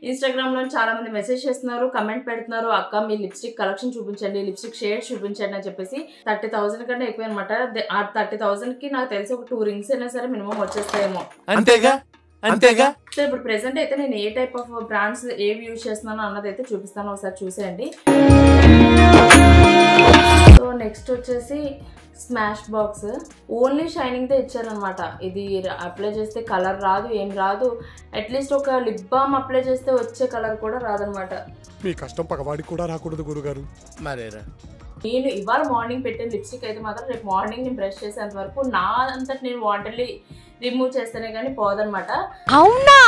ఇన్‌స్టాగ్రామ్‌లో చాలా మంది మెసేజ్ చేస్తున్నారు, కామెంట్ పెడుతున్నారు. అక్క మీ లిప్‌స్టిక్ కలెక్షన్ చూపించండి, లిప్‌స్టిక్ షేడ్స్ చూపించండి అని చెప్పేసి 30,000 కన్నా ఎక్కువే అన్నమాట. ఆ 30,000కి నాకు తెలిసి ఒక 2 రింగ్స్ అయినా సరే మినిమం వచ్చేస్తాయేమో. అంతేగా అంతేగా. సో ఇప్పుడు ప్రెజెంట్ అయితే నేను ఏ టైప్ ఆఫ్ బ్రాండ్స్ ఏవి యూజ్ చేస్తున్నానో అన్నదైతే చూపిస్తాను, ఒకసారి చూసేయండి. సో నెక్స్ట్ వచ్చేసి స్మాష్ బాక్స్. ఓన్లీ షైనింగ్తో ఇచ్చారనమాట. ఇది అప్లై చేస్తే కలర్ రాదు, ఏం రాదు. అట్లీస్ట్ ఒక లిప్ బామ్ అప్లై చేస్తే వచ్చే కలర్ కూడా రాదనమాట. మీ కష్టం పగవాడికి కూడా రాకూడదు గురుగారు. మరేరా నేను ఇవాళ మార్నింగ్ పెట్టిన లిప్స్టిక్ అయితే మాత్రం రేపు మార్నింగ్ నేను బ్రష్ చేసేంత వరకు నా అంతటి నేను వాంటర్లీ రిమూవ్ చేస్తేనే కానీ పోదనమాట. అవునా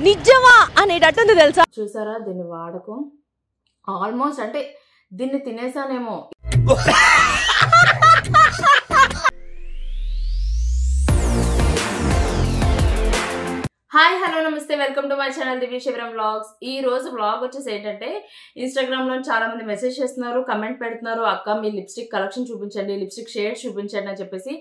నిజమా అనేటట్టుంది తెలుసా. చూసారా దీన్ని వాడకం ఆల్మోస్ట్ అంటే దీన్ని తినేసానేమో. హాయ్ హలో నమస్తే, welcome to my channel Divya Shivaram vlogs. ఈ రోజు వ్లాగ్ వచ్చేసి ఏంటంటే ఇన్‌స్టాగ్రామ్‌లో చాలా మంది మెసేజ్ చేస్తున్నారు, కామెంట్ పెడుతున్నారు. అక్క మీ లిప్‌స్టిక్ కలెక్షన్ చూపించండి, లిప్‌స్టిక్ షేడ్స్ చూపించండి అని చెప్పేసి.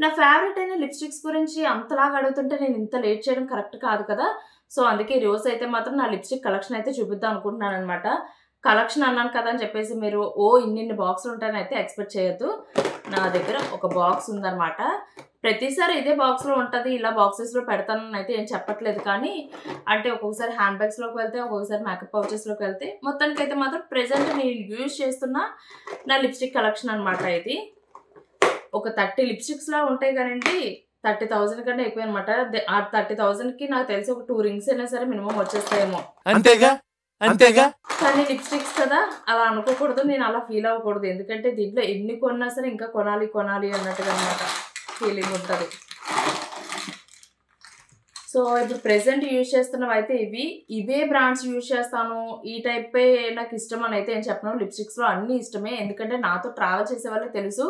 నా ఫేవరెట్ అయిన లిప్‌స్టిక్స్ గురించి అంతలాగా అడుగుతుంటే నేను ఇంత లేట్ చేయడం కరెక్ట్ కాదు కదా. సో అందుకే ఈ రోజు అయితే మాత్రం నా లిప్‌స్టిక్ కలెక్షన్ అయితే చూపిద్దాం అనుకుంటున్నాను అనమాట. కలెక్షన్ అన్నాను కదా అని చెప్పేసి మీరు ఇన్ని బాక్సులు ఉంటాయని అయితే ఎక్స్పెక్ట్ చేయొద్దు. నా దగ్గర ఒక బాక్స్ ఉందన్నమాట. ప్రతిసారి ఇదే బాక్స్లో ఉంటుంది, ఇలా బాక్సెస్లో పెడతానని అయితే ఏం చెప్పట్లేదు. కానీ అంటే ఒక్కొక్కసారి హ్యాండ్ బ్యాగ్స్లోకి వెళ్తే, ఒక్కొక్కసారి మేకప్ పౌచెస్లోకి వెళ్తే, మొత్తానికి అయితే మాత్రం ప్రెజెంట్ నేను యూజ్ చేస్తున్న నా లిప్స్టిక్ కలెక్షన్ అనమాట. ఇది ఒక 30 లిప్స్టిక్స్లా ఉంటాయి కానండి 30,000 కన్నా ఎక్కువ అనమాట. ఆ 30,000కి నాకు తెలిసి ఒక 2 రింగ్స్ అయినా సరే మినిమం వచ్చేస్తాయేమో. అంతేగా అంతేగా. కానీ లిప్స్టిక్స్ కదా అలా అనుకోకూడదు, నేను అలా ఫీల్ అవ్వకూడదు. ఎందుకంటే దీంట్లో ఎన్ని కొన్నా సరే ఇంకా కొనాలి కొనాలి అన్నట్టుగా అనమాట ఫీలింగ్ ఉంటుంది. సో ఇప్పుడు ప్రెజెంట్ యూజ్ చేస్తున్నవి అయితే ఇవే బ్రాండ్స్ యూజ్ చేస్తాను, ఈ టైపే నాకు ఇష్టం అని అయితే ఏం చెప్పను. లిప్స్టిక్స్లో అన్నీ ఇష్టమే, ఎందుకంటే నాతో ట్రావెల్ చేసే వాళ్ళకి తెలుసు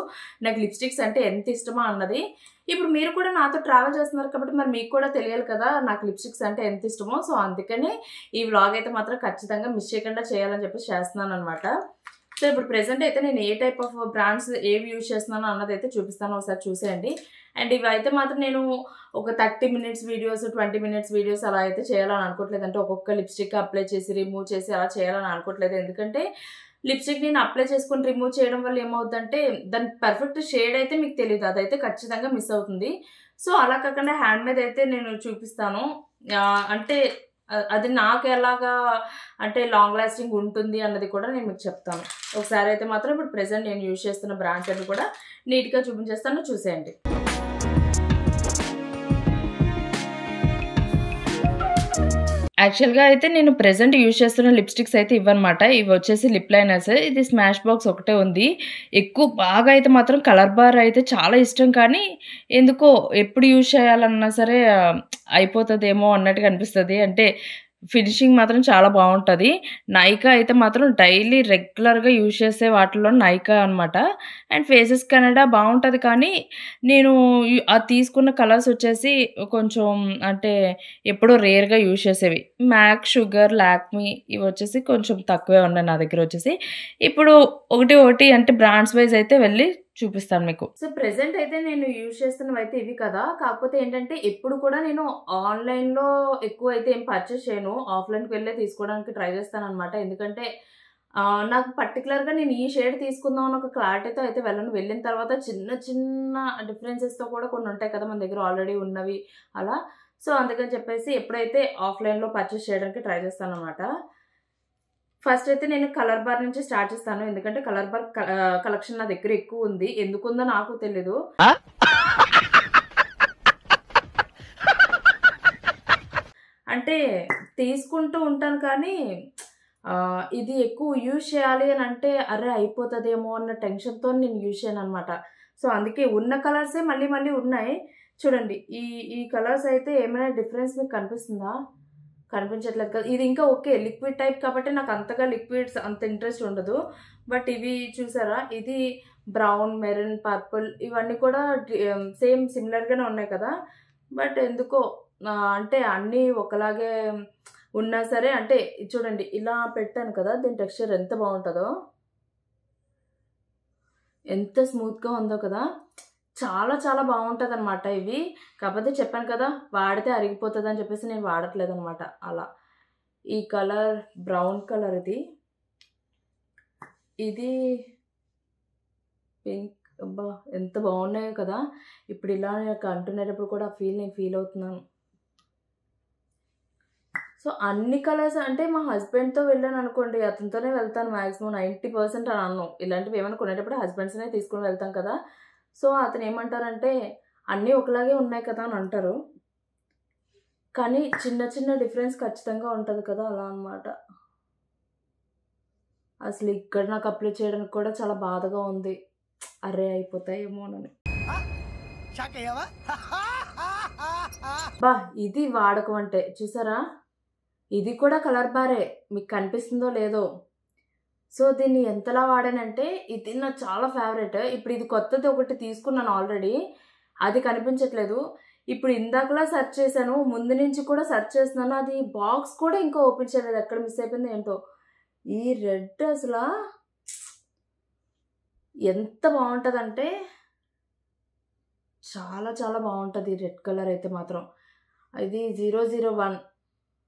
నాకు లిప్స్టిక్స్ అంటే ఎంత ఇష్టమో అన్నది. ఇప్పుడు మీరు కూడా నాతో ట్రావెల్ చేస్తున్నారు కాబట్టి మరి మీకు కూడా తెలియాలి కదా నాకు లిప్స్టిక్స్ అంటే ఎంత ఇష్టమో. సో అందుకనే ఈ వ్లాగ్ అయితే మాత్రం ఖచ్చితంగా మిస్ చేయకుండా చేయాలని చెప్పి చేస్తున్నాను అనమాట. సో ఇప్పుడు ప్రెజెంట్ అయితే నేను ఏ టైప్ ఆఫ్ బ్రాండ్స్ ఏవి యూజ్ చేస్తున్నానో అన్నది అయితే చూపిస్తాను, ఒకసారి చూసేయండి. అండ్ ఇవి అయితే మాత్రం నేను ఒక 30 మినిట్స్ వీడియోస్ 20 మినిట్స్ వీడియోస్ అలా అయితే చేయాలని అనుకోవట్లేదు. అంటే ఒక్కొక్క లిప్స్టిక్ అప్లై చేసి రిమూవ్ చేసి అలా చేయాలని అనుకోవట్లేదు. ఎందుకంటే లిప్స్టిక్ నేను అప్లై చేసుకొని రిమూవ్ చేయడం వల్ల ఏమవుతుందంటే దాని పర్ఫెక్ట్ షేడ్ అయితే మీకు తెలియదు, అదైతే ఖచ్చితంగా మిస్ అవుతుంది. సో అలా కాకుండా హ్యాండ్ మీద అయితే నేను చూపిస్తాను. అంటే అది నాకు ఎలాగా అంటే లాంగ్ లాస్టింగ్ ఉంటుంది అన్నది కూడా నేను మీకు చెప్తాను. ఒకసారి అయితే మాత్రం ఇప్పుడు ప్రెజెంట్ నేను యూజ్ చేస్తున్న బ్రాండ్స్ అన్ని కూడా నీట్గా చూపించేస్తాను, చూసేయండి. యాక్చువల్గా అయితే నేను ప్రెజెంట్ యూజ్ చేస్తున్న లిప్స్టిక్స్ అయితే ఇవన్నమాట. ఇవి వచ్చేసి లిప్ లైనర్స్. ఇది స్మాష్ బాక్స్ ఒకటే ఉంది. ఎక్కువ బాగా అయితే మాత్రం కలర్ బార్ అయితే చాలా ఇష్టం, కానీ ఎందుకో ఎప్పుడు యూజ్ చేయాలన్నా సరే అయిపోతుందేమో అన్నట్టుగా అనిపిస్తుంది. అంటే ఫినిషింగ్ మాత్రం చాలా బాగుంటుంది. నైకా అయితే మాత్రం డైలీ రెగ్యులర్గా యూజ్ చేసే వాటిలో నైకా అనమాట. అండ్ ఫేసెస్ కెనడా బాగుంటుంది, కానీ నేను అది తీసుకున్న కలర్స్ వచ్చేసి కొంచెం అంటే ఎప్పుడో రేర్గా యూజ్ చేసేవి. మ్యాక్, షుగర్, లాక్మీ ఇవి వచ్చేసి కొంచెం తక్కువే ఉన్నాయి నా దగ్గర వచ్చేసి. ఇప్పుడు ఒకటి అంటే బ్రాండ్స్ వైజ్ అయితే వెళ్ళి చూపిస్తాను మీకు. సో ప్రెజెంట్ అయితే నేను యూజ్ చేస్తున్నవి అయితే ఇవి కదా. కాకపోతే ఏంటంటే ఎప్పుడు కూడా నేను ఆన్లైన్లో ఎక్కువ అయితే ఏం పర్చేస్ చేయను, ఆఫ్లైన్కి వెళ్ళే తీసుకోవడానికి ట్రై చేస్తాను అనమాట. ఎందుకంటే నాకు పర్టికులర్గా నేను ఈ షేడ్ తీసుకుందాం అని ఒక క్లారిటీతో అయితే వెళ్ళను. వెళ్ళిన తర్వాత చిన్న చిన్న డిఫరెన్సెస్తో కూడా కొన్ని ఉంటాయి కదా మన దగ్గర ఆల్రెడీ ఉన్నవి అలా. సో అందుకని చెప్పేసి ఎప్పుడైతే ఆఫ్లైన్లో పర్చేస్ చేయడానికి ట్రై చేస్తాను అనమాట. ఫస్ట్ అయితే నేను కలర్ బార్ నుంచి స్టార్ట్ చేస్తాను, ఎందుకంటే కలర్ బార్ కలెక్షన్ నా దగ్గర ఎక్కువ ఉంది. ఎందుకుందో నాకు తెలీదు. అంటే తీసుకుంటూ ఉంటాను కానీ ఇది ఎక్కువ యూజ్ చేయాలి అని అంటే అరే అయిపోతుందేమో అన్న టెన్షన్తో నేను యూజ్ చేయను అనమాట. సో అందుకే ఉన్న కలర్సే మళ్ళీ మళ్ళీ ఉన్నాయి. చూడండి ఈ కలర్స్ అయితే ఏమైనా డిఫరెన్స్ మీకు కనిపిస్తుందా? కనిపించట్లేదు కదా. ఇది ఇంకా ఓకే లిక్విడ్ టైప్ కాబట్టి నాకు అంతగా లిక్విడ్స్ అంత ఇంట్రెస్ట్ ఉండదు. బట్ ఇవి చూసారా, ఇది బ్రౌన్, మెరూన్, పర్పుల్ ఇవన్నీ కూడా సేమ్ సిమిలర్గానే ఉన్నాయి కదా. బట్ ఎందుకో అంటే అన్నీ ఒకలాగే ఉన్నా సరే అంటే చూడండి ఇలా పెట్టాను కదా, దీని టెక్స్చర్ ఎంత బాగుంటుందో, ఎంత స్మూత్గా ఉందో కదా. చాలా చాలా బాగుంటుంది అనమాట ఇవి. కాకపోతే చెప్పాను కదా వాడితే అరిగిపోతుంది అని చెప్పేసి నేను వాడట్లేదు అనమాట. అలా ఈ కలర్ బ్రౌన్ కలర్ ఇది పింక్. అబ్బా ఎంత బాగున్నాయో కదా. ఇప్పుడు ఇలా అంటునేటప్పుడు కూడా నేను ఫీల్ అవుతున్నాను. సో అన్ని కలర్స్ అంటే మా హస్బెండ్తో వెళ్ళాను అనుకోండి, అతనితోనే వెళ్తాను మ్యాక్సిమం 90% అని అన్నాను. ఇలాంటివి ఏమైనా కొనేటప్పుడు హస్బెండ్స్నే తీసుకుని వెళ్తాం కదా. సో అతను ఏమంటారంటే అన్నీ ఒకలాగే ఉన్నాయి కదా అని అంటారు, కానీ చిన్న చిన్న డిఫరెన్స్ ఖచ్చితంగా ఉంటుంది కదా, అలా అనమాట. అసలు ఇక్కడ నాకు అప్లై చేయడానికి కూడా చాలా బాధగా ఉంది. అరే అయిపోతాయేమోనని. బా ఇది వాడకం అంటే చూసారా, ఇది కూడా కలర్ బారే, మీకు కనిపిస్తుందో లేదో. సో దీన్ని ఎంతలా వాడానంటే ఇది నాకు చాలా ఫేవరెట్. ఇప్పుడు ఇది కొత్తది ఒకటి తీసుకున్నాను ఆల్రెడీ, అది కనిపించట్లేదు. ఇప్పుడు ఇందాకలా సెర్చ్ చేశాను, ముందు నుంచి కూడా సెర్చ్ చేస్తున్నాను, అది బాక్స్ కూడా ఇంకా ఓపెన్ చేయలేదు, ఎక్కడ మిస్ అయిపోయింది ఏంటో. ఈ రెడ్ అసలు ఎంత బాగుంటుందంటే చాలా చాలా బాగుంటుంది ఈ రెడ్ కలర్ అయితే మాత్రం. ఇది 001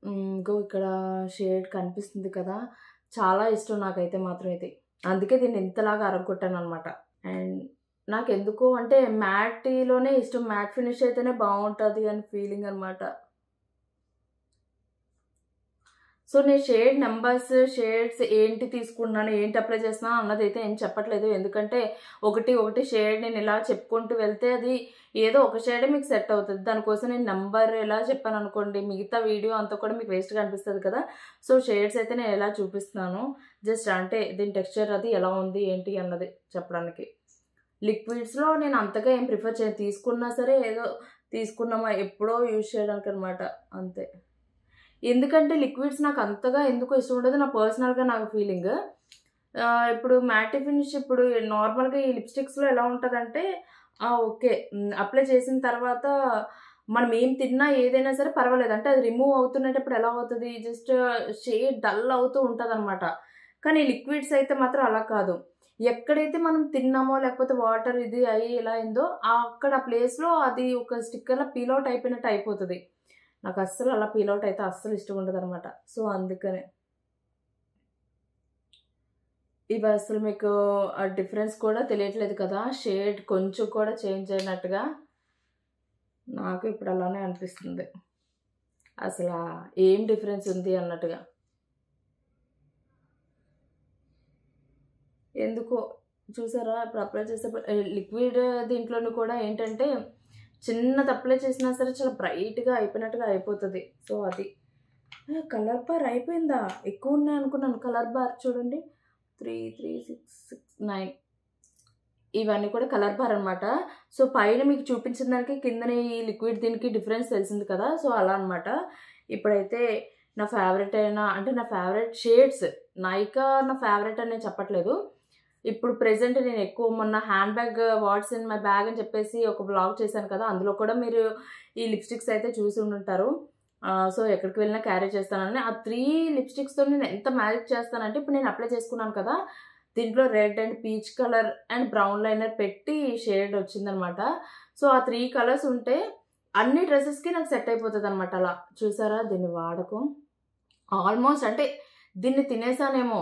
ఇంకో ఇక్కడ షేడ్ కనిపిస్తుంది కదా, చాలా ఇష్టం నాకైతే మాత్రం ఇది. అందుకే దీన్ని ఇంతలాగా అరగొట్టాను అనమాట. అండ్ నాకు ఎందుకో అంటే మ్యాట్లోనే ఇష్టం, మ్యాట్ ఫినిష్ అయితేనే బాగుంటుంది అని ఫీలింగ్ అనమాట. సో నేను షేడ్స్ ఏంటి తీసుకున్నాను, ఏంటి అప్లై చేస్తున్నాను అన్నది అయితే ఏం చెప్పట్లేదు, ఎందుకంటే ఒకటి షేడ్ నేను ఇలా చెప్పుకుంటూ వెళ్తే అది ఏదో ఒక షేడే మీకు సెట్ అవుతుంది. దానికోసం నేను నెంబర్ ఎలా చెప్పాను అనుకోండి, మిగతా వీడియో అంతా కూడా మీకు వేస్ట్గా అనిపిస్తుంది కదా. సో షేడ్స్ అయితే నేను ఎలా చూపిస్తున్నాను, జస్ట్ అంటే దీని టెక్స్చర్ అది ఎలా ఉంది ఏంటి అన్నది చెప్పడానికి. లిక్విడ్స్లో నేను అంతగా ఏం ప్రిఫర్ చేయను, తీసుకున్నా సరే ఏదో తీసుకున్నామా ఎప్పుడో యూజ్ చేయడానికి అనమాట, అంతే. ఎందుకంటే లిక్విడ్స్ నాకు అంతగా ఎందుకు ఇష్టం ఉండదు, నా పర్సనల్గా నాకు ఫీలింగ్. ఇప్పుడు మ్యాటి ఫినిష్ ఇప్పుడు నార్మల్గా ఈ లిప్స్టిక్స్లో ఎలా ఉంటుందంటే ఓకే అప్లై చేసిన తర్వాత మనం ఏం తిన్నా ఏదైనా సరే పర్వాలేదు, అంటే అది రిమూవ్ అవుతున్నప్పుడు ఎలా అవుతుంది, జస్ట్ షేడ్ డల్ అవుతూ ఉంటుంది అనమాట. కానీ లిక్విడ్స్ అయితే మాత్రం అలా కాదు, ఎక్కడైతే మనం తిన్నామో లేకపోతే వాటర్ ఇది అయ్యి ఎలా అయిందో అక్కడ ప్లేస్లో అది ఒక స్టిక్కర్లో పీల్అవుట్ అయిపోయినట్టు అయిపోతుంది. నాకు అస్సలు అలా పీల్అవుట్ అయితే అస్సలు ఇష్టం ఉండదు అనమాట. సో అందుకనే ఇవి అసలు మీకు ఆ డిఫరెన్స్ కూడా తెలియట్లేదు కదా, షేడ్ కొంచెం కూడా చేంజ్ అయినట్టుగా నాకు ఇప్పుడు అలానే అనిపిస్తుంది, అసలు ఏం డిఫరెన్స్ ఉంది అన్నట్టుగా. ఎందుకో చూసారా ఇప్పుడు అప్లై చేసే లిక్విడ్ దీంట్లోనూ కూడా ఏంటంటే చిన్నది అప్లై చేసినా సరే చాలా బ్రైట్గా అయిపోయినట్టుగా అయిపోతుంది. సో అది కలర్ బార్ అయిపోయిందా, ఎక్కువ ఉన్నాయి అనుకున్నాను. కలర్ బార్ చూడండి 3, 3, 6, 6, 9 ఇవన్నీ కూడా కలర్ బార్ అనమాట. సో పైన మీకు చూపించిన దానికి కిందనే ఈ లిక్విడ్ దీనికి డిఫరెన్స్ తెలిసింది కదా, సో అలా అనమాట. ఇప్పుడైతే నా ఫేవరెట్ అంటే నా ఫేవరెట్ షేడ్స్ నైకా నా ఫేవరెట్ అనే చెప్పట్లేదు. ఇప్పుడు ప్రెజెంట్ నేను ఎక్కువ మొన్న hand bag what's in my bag అని చెప్పేసి ఒక బ్లాగ్ చేశాను కదా, అందులో కూడా మీరు ఈ లిప్స్టిక్స్ అయితే చూసి ఉంటుంటారు. సో ఎక్కడికి వెళ్ళినా క్యారీ చేస్తానని ఆ 3 లిప్స్టిక్స్తో నేను ఎంత మ్యాజిక్ చేస్తానంటే ఇప్పుడు నేను అప్లై చేసుకున్నాను కదా, దీంట్లో red and peach colour and brown liner పెట్టి షేడ్ వచ్చిందనమాట. సో ఆ 3 కలర్స్ ఉంటే అన్ని డ్రెస్సెస్కి నాకు సెట్ అయిపోతుంది అనమాట. అలా చూసారా దీన్ని వాడకం ఆల్మోస్ట్ అంటే దీన్ని తినేసానేమో.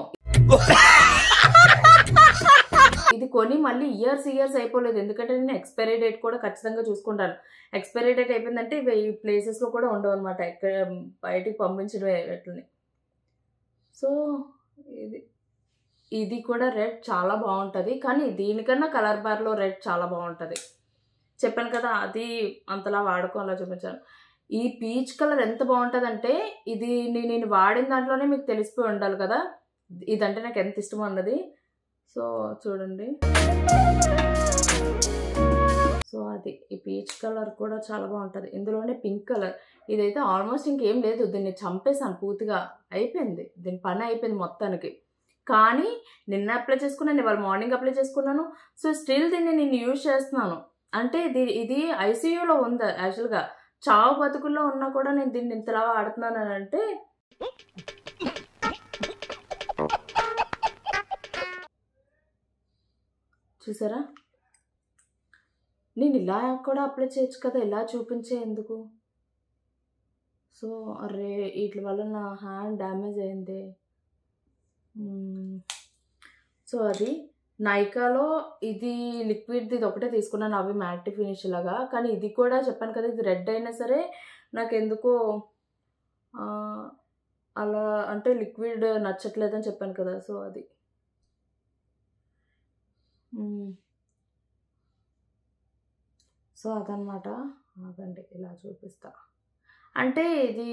ఇది కొని మళ్ళీ ఇయర్స్ అయిపోలేదు, ఎందుకంటే నేను ఎక్స్పైరీ డేట్ కూడా ఖచ్చితంగా చూసుకుంటాను. ఎక్స్పైరీ డేట్ అయిపోయిందంటే ఇవి ఈ ప్లేసెస్లో కూడా ఉండవు అనమాట, ఎక్కడ బయటికి పంపించడం ఎట్లని. సో ఇది కూడా రెడ్ చాలా బాగుంటుంది, కానీ దీనికన్నా కలర్ బార్లో రెడ్ చాలా బాగుంటుంది. చెప్పాను కదా అది అంతలా వాడుకో అలా చూపించాను. ఈ పీచ్ కలర్ ఎంత బాగుంటుందంటే ఇది నేను వాడిన దాంట్లోనే మీకు తెలిసిపోయి ఉండాలి కదా ఇదంటే నాకు ఎంత ఇష్టం అన్నది. సో చూడండి, సో అది ఈ పీచ్ కలర్ కూడా చాలా బాగుంటుంది. ఇందులోనే పింక్ కలర్ ఇదైతే ఆల్మోస్ట్ ఇంకేం లేదు, దీన్ని చంపేసాను పూర్తిగా, అయిపోయింది దీని పని అయిపోయింది మొత్తానికి. కానీ నిన్న అప్లై చేసుకున్నాను, ఇవాళ మార్నింగ్ అప్లై చేసుకున్నాను. సో స్టిల్ దీన్ని నేను యూజ్ చేస్తున్నాను. అంటే ఇది ఐసీయూలో ఉంది యాక్చువల్గా, చావు బతుకుల్లో ఉన్నా కూడా నేను దీన్ని ఇంతలా వాడుతున్నాను అని అంటే చూసారా, నేను ఇలా కూడా అప్లై చేయొచ్చు కదా, ఇలా చూపించే ఎందుకు. సో సో అరే వీటి వల్ల నా హ్యాండ్ డ్యామేజ్ అయింది. సో అది నైకాలో ఇది లిక్విడ్ది ఇది ఒకటే తీసుకున్నాను, అవి మ్యాట్ ఫినిష్ లాగా. కానీ ఇది కూడా చెప్పాను కదా, ఇది రెడ్ అయినా సరే నాకు ఎందుకో అలా అంటే లిక్విడ్ నచ్చట్లేదని చెప్పాను కదా. సో అది సో అదనమాట. ఆగండి ఇలా చూపిస్తా. అంటే ఇది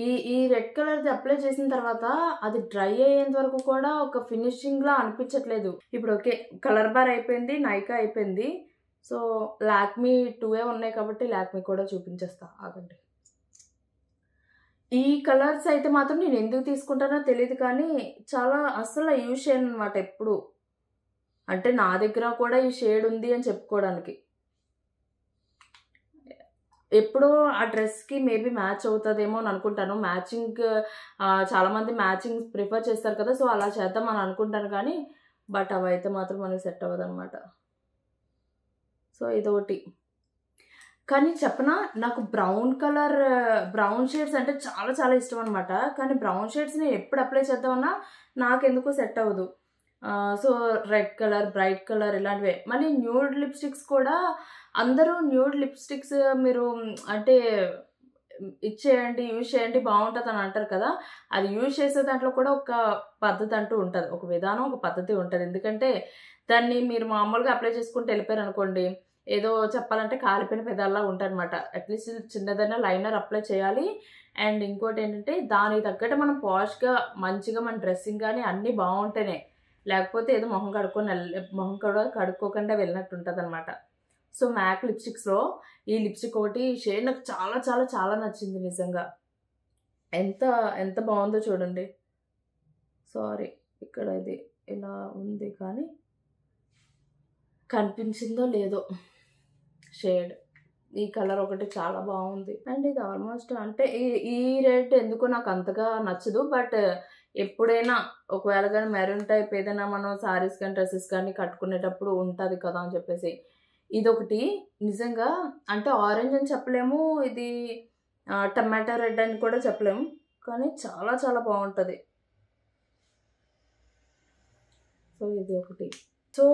ఈ ఈ రెడ్ కలర్ది అప్లై చేసిన తర్వాత అది డ్రై అయ్యేంత వరకు కూడా ఒక ఫినిషింగ్లా అనిపించట్లేదు. ఇప్పుడు ఓకే, కలర్ బార్ అయిపోయింది, నైకా అయిపోయింది. సో లాక్మీ 2 ఉన్నాయి కాబట్టి లాక్మీ కూడా చూపించేస్తా. ఆగండి. ఈ కలర్స్ అయితే మాత్రం నేను ఎందుకు తీసుకుంటానో తెలియదు, కానీ చాలా అస్సలు యూజ్ చేయను అనమాట ఎప్పుడు. అంటే నా దగ్గర కూడా ఈ షేడ్ ఉంది అని చెప్పుకోవడానికి. ఎప్పుడో ఆ డ్రెస్కి మేబీ మ్యాచ్ అవుతుందేమో అని అనుకుంటాను. మ్యాచింగ్ చాలామంది మ్యాచింగ్ ప్రిఫర్ చేస్తారు కదా, సో అలా చేద్దాం అని అనుకుంటాను. కానీ బట్ అవి అయితే మాత్రం మనకి సెట్ అవ్వదు అనమాట. సో ఇదొకటి. కానీ చెప్పనా, నాకు బ్రౌన్ షేడ్స్ అంటే చాలా చాలా ఇష్టం అనమాట. కానీ బ్రౌన్ షేడ్స్ నేను ఎప్పుడు అప్లై చేద్దామన్నా నాకెందుకు సెట్ అవ్వదు. So red colour, bright colour ఇలాంటివే. మళ్ళీ న్యూడ్ లిప్స్టిక్స్ కూడా అందరూ న్యూడ్ లిప్స్టిక్స్ మీరు అంటే ఇచ్చేయండి, యూజ్ చేయండి, బాగుంటుంది అని అంటారు కదా. అది యూజ్ చేసే దాంట్లో కూడా ఒక పద్ధతి అంటూ ఉంటుంది, ఒక విధానం, ఒక పద్ధతి ఉంటుంది. ఎందుకంటే దాన్ని మీరు మామూలుగా అప్లై చేసుకుంటూ వెళ్ళిపోయారు అనుకోండి, ఏదో చెప్పాలంటే కాలిపోయిన పెదాల్లా ఉంటుంది అనమాట. అట్లీస్ట్ చిన్నదైనా లైనర్ అప్లై చేయాలి. అండ్ ఇంకోటి ఏంటంటే దానికి తగ్గట్టు మనం పాష్గా మంచిగా మన డ్రెస్సింగ్ కానీ అన్నీ బాగుంటేనే, లేకపోతే ఏదో మొహం కూడా కడుక్కోకుండా వెళ్ళినట్టు ఉంటుంది అనమాట. సో మ్యాక్ లిప్స్టిక్స్లో ఈ లిప్స్టిక్ ఒకటి షేడ్ నాకు చాలా చాలా చాలా నచ్చింది నిజంగా. ఎంత బాగుందో చూడండి. సారీ, ఇక్కడ ఇది ఇలా ఉంది కానీ కనిపించిందో లేదో షేడ్. ఈ కలర్ ఒకటి చాలా బాగుంది. అండ్ ఇది ఆల్మోస్ట్ అంటే ఈ రెడ్ ఎందుకో నాకు అంతగా నచ్చదు. బట్ ఎప్పుడైనా ఒకవేళ కానీ మెరూన్ టైప్ ఏదైనా మనం సారీస్ కానీ డ్రెస్సెస్ కానీ కట్టుకునేటప్పుడు ఉంటుంది కదా అని చెప్పేసి ఇదొకటి. నిజంగా అంటే ఆరెంజ్ అని చెప్పలేము, ఇది టమాటా రెడ్ అని కూడా చెప్పలేము, కానీ చాలా చాలా బాగుంటుంది. సో ఇది ఒకటి. సో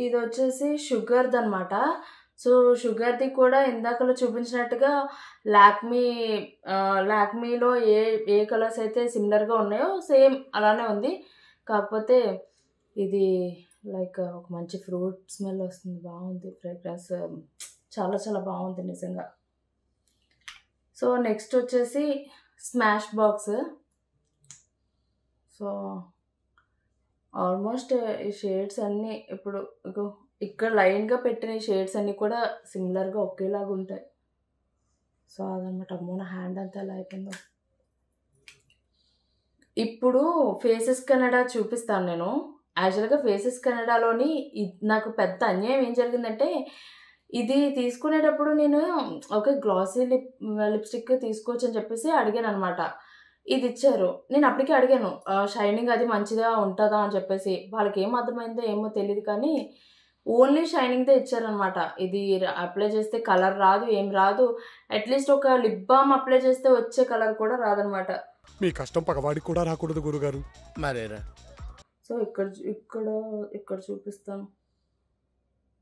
ఇది వచ్చేసి షుగర్ది అనమాట. సో షుగర్ది కూడా ఇందాకలో చూపించినట్టుగా లాక్మీలో ఏ కలర్స్ అయితే సిమిలర్గా ఉన్నాయో సేమ్ అలానే ఉంది. కాకపోతే ఇది లైక్ ఒక మంచి ఫ్రూట్ స్మెల్ వస్తుంది, బాగుంది. ఫ్రేగ్రెన్స్ చాలా చాలా బాగుంది నిజంగా. సో నెక్స్ట్ వచ్చేసి స్మాష్ బాక్స్. సో ఆల్మోస్ట్ ఈ షేడ్స్ అన్నీ ఇప్పుడు ఇక్కడ లైన్గా పెట్టిన ఈ షేడ్స్ అన్నీ కూడా సిమిలర్గా ఒకేలాగా ఉంటాయి. సో అదనమాట. అమ్మో నా హ్యాండ్ అంతా ఎలా అయిపోయిందో. ఇప్పుడు ఫేసెస్ కెనడా చూపిస్తాను నేను. యాక్చువల్గా ఫేసెస్ కెనడాలోని నాకు పెద్ద అన్యాయం ఏం జరిగిందంటే, ఇది తీసుకునేటప్పుడు నేను ఓకే గ్లాసీ లిప్స్టిక్ తీసుకోవచ్చు అని చెప్పేసి అడిగాను అనమాట. ఇది ఇచ్చారు. నేను అప్పటికే అడిగాను షైనింగ్ అది మంచిగా ఉంటుందా అని చెప్పేసి. వాళ్ళకి ఏం అర్థమైందో ఏమో తెలియదు, కానీ ఓన్లీ షైనింగ్దే ఇచ్చారనమాట. ఇది అప్లై చేస్తే కలర్ రాదు, ఏం రాదు. అట్లీస్ట్ ఒక లిప్ బామ్ అప్లై చేస్తే వచ్చే కలర్ కూడా రాదనమాట. మీ కష్టం పగవాడికి కూడా రాకూడదు గురుగారు. మరేరా. సో ఇక్కడ చూపిస్తాను.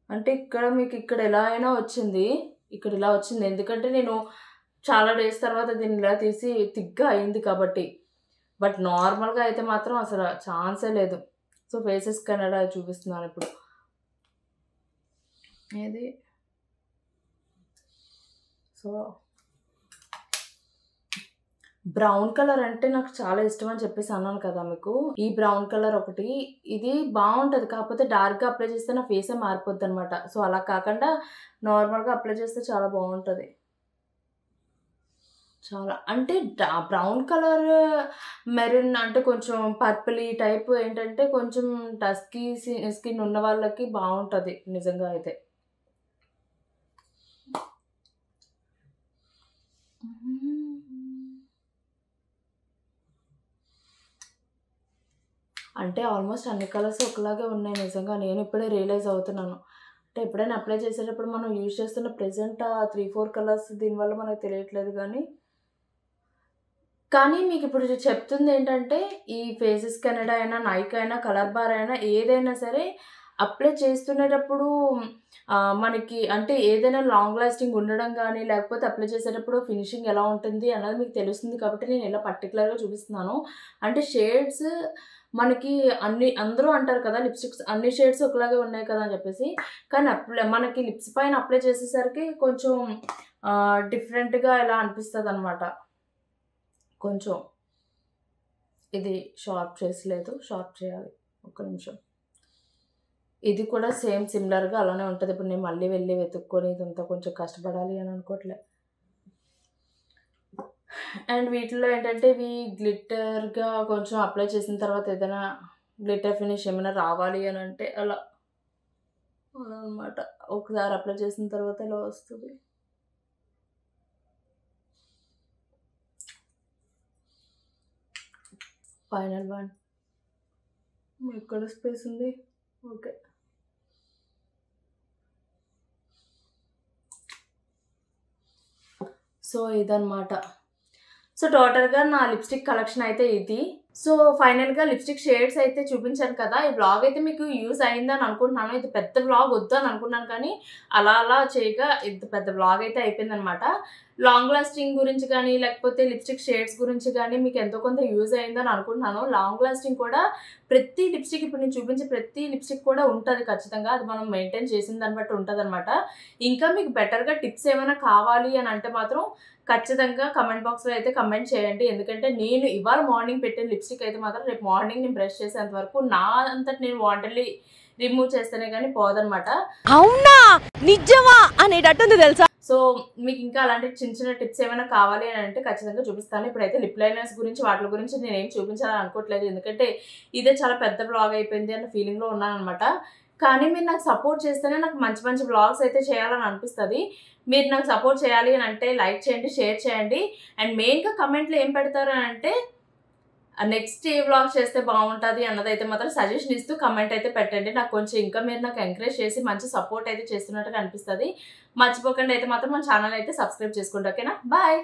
అంటే మీకు ఇక్కడ ఎలా అయినా వచ్చింది, ఇక్కడ ఇలా వచ్చింది. ఎందుకంటే నేను చాలా డేస్ తర్వాత దీన్ని ఇలా తీసి తిగ్గా అయింది కాబట్టి. బట్ నార్మల్గా అయితే మాత్రం అసలు ఛాన్సే లేదు. సో ఫేసెస్ కెనడా చూపిస్తున్నాను ఇప్పుడు. ఏది సో బ్రౌన్ కలర్ అంటే నాకు చాలా ఇష్టం అని చెప్పేసి అన్నాను కదా మీకు. ఈ బ్రౌన్ కలర్ ఒకటి, ఇది బాగుంటుంది. కాకపోతే డార్క్గా అప్లై చేస్తే నా ఫేసే మారిపోద్ది అనమాట. సో అలా కాకుండా నార్మల్గా అప్లై చేస్తే చాలా బాగుంటుంది. చాలా అంటే బ్రౌన్ కలర్, మెరూన్ అంటే కొంచెం పర్పుల్ ఈ టైప్ ఏంటంటే కొంచెం డస్కీ స్కిన్ ఉన్న వాళ్ళకి బాగుంటుంది నిజంగా అయితే. అంటే ఆల్మోస్ట్ అన్ని కలర్స్ ఒకలాగే ఉన్నాయి నిజంగా. నేను ఇప్పుడే రియలైజ్ అవుతున్నాను. అంటే ఎప్పుడైనా అప్లై చేసేటప్పుడు మనం యూజ్ చేస్తున్న ప్రెజెంట్ 3-4 కలర్స్ దీనివల్ల మనకు తెలియట్లేదు, కానీ కానీ మీకు ఇప్పుడు చెప్తుంది ఏంటంటే ఈ ఫేసెస్ కెనడా అయినా నైకా అయినా కలర్ బార్ అయినా ఏదైనా సరే అప్లై చేస్తునేటప్పుడు మనకి అంటే ఏదైనా లాంగ్ లాస్టింగ్ ఉండడం కానీ లేకపోతే అప్లై చేసేటప్పుడు ఫినిషింగ్ ఎలా ఉంటుంది అన్నది మీకు తెలుస్తుంది కాబట్టి నేను ఇలా పర్టికులర్గా చూపిస్తున్నాను. అంటే షేడ్స్ మనకి అందరూ అంటారు కదా లిప్స్టిక్స్ అన్ని షేడ్స్ ఒకలాగే ఉన్నాయి కదా అని చెప్పేసి. కానీ మనకి లిప్స్ పైన అప్లై చేసేసరికి కొంచెం డిఫరెంట్గా ఇలా అనిపిస్తుంది అనమాట. కొంచెం ఇది షార్ప్ చేసలేదు, షార్ప్ చేయాలి ఒక్క నిమిషం. ఇది కూడా సేమ్ సిమిలర్గా అలానే ఉంటుంది. ఇప్పుడు నేను మళ్ళీ వెళ్ళి వెతుక్కొని ఇదంతా కొంచెం కష్టపడాలి అని అనుకోవట్లే. అండ్ వీటిలో ఏంటంటే ఇవి గ్లిట్టర్గా కొంచెం అప్లై చేసిన తర్వాత ఏదైనా గ్లిటర్ ఫినిష్ ఏమైనా రావాలి అని అంటే అలా అనమాట. ఒకసారి అప్లై చేసిన తర్వాత ఇలా వస్తుంది. Final one. ఎక్కడ స్పేస్ ఉంది? ఓకే. సో ఇదన్నమాట. సో టోటల్గా నా లిప్స్టిక్ కలెక్షన్ అయితే ఇది. సో ఫైనల్గా లిప్స్టిక్ షేడ్స్ అయితే చూపించాను కదా. ఈ వ్లాగ్ అయితే మీకు యూజ్ అయిందని అనుకుంటున్నాను. ఇది పెద్ద వ్లాగ్ వద్దని అనుకున్నాను కానీ అలా చేయగా ఇంత పెద్ద వ్లాగ్ అయితే అయిపోయిందనమాట. లాంగ్ లాస్టింగ్ గురించి కానీ లేకపోతే లిప్స్టిక్ షేడ్స్ గురించి కానీ మీకు ఎంతో కొంత యూజ్ అయిందని అనుకుంటున్నాను. లాంగ్ లాస్టింగ్ కూడా ప్రతి లిప్స్టిక్ ఇప్పుడు నేను చూపించే ప్రతి లిప్స్టిక్ కూడా ఉంటుంది ఖచ్చితంగా. అది మనం మెయింటైన్ చేసిన దాన్ని బట్టి ఉంటుంది అనమాట. ఇంకా మీకు బెటర్గా టిప్స్ ఏమైనా కావాలి అని అంటే మాత్రం ఖచ్చితంగా కమెంట్ బాక్స్లో అయితే కమెంట్ చేయండి. ఎందుకంటే నేను ఇవాళ మార్నింగ్ పెట్టిన లిప్స్టిక్ అయితే మాత్రం రేపు మార్నింగ్ నేను బ్రష్ చేసేంత వరకు నా అంతటి నేను వాంటర్లీ రిమూవ్ చేస్తేనే కానీ పోదనమాట. అవునా నిజమా అనేటట్టుంది తెలుసా. సో మీకు ఇంకా అలాంటి చిన్న టిప్స్ ఏమైనా కావాలి అని అంటే ఖచ్చితంగా చూపిస్తాను. ఇప్పుడైతే లిప్ లైనర్స్ గురించి వాటి గురించి నేనేం చూపించాలని అనుకోవట్లేదు. ఎందుకంటే ఇదే చాలా పెద్ద వ్లాగ్ అయిపోయింది అన్న ఫీలింగ్లో ఉన్నాను అనమాట. కానీ మీరు నాకు సపోర్ట్ చేస్తేనే నాకు మంచి మంచి వ్లాగ్స్ అయితే చేయాలని అనిపిస్తుంది. మీరు నాకు సపోర్ట్ చేయాలి అని అంటే లైక్ చేయండి, షేర్ చేయండి. అండ్ మెయిన్గా కమెంట్లో ఏం పెడతారు అని అంటే నెక్స్ట్ ఏ వ్లాగ్ చేస్తే బాగుంటుంది అన్నదైతే మాత్రం సజెషన్ ఇస్తూ కమెంట్ అయితే పెట్టండి. నాకు కొంచెం ఇంకా మీరు నాకు ఎంకరేజ్ చేసి మంచి సపోర్ట్ అయితే చేస్తున్నట్టుగా అనిపిస్తుంది. మర్చిపోకండి అయితే మాత్రం మన ఛానల్ అయితే సబ్స్క్రైబ్ చేసుకోండి. ఓకేనా? బాయ్.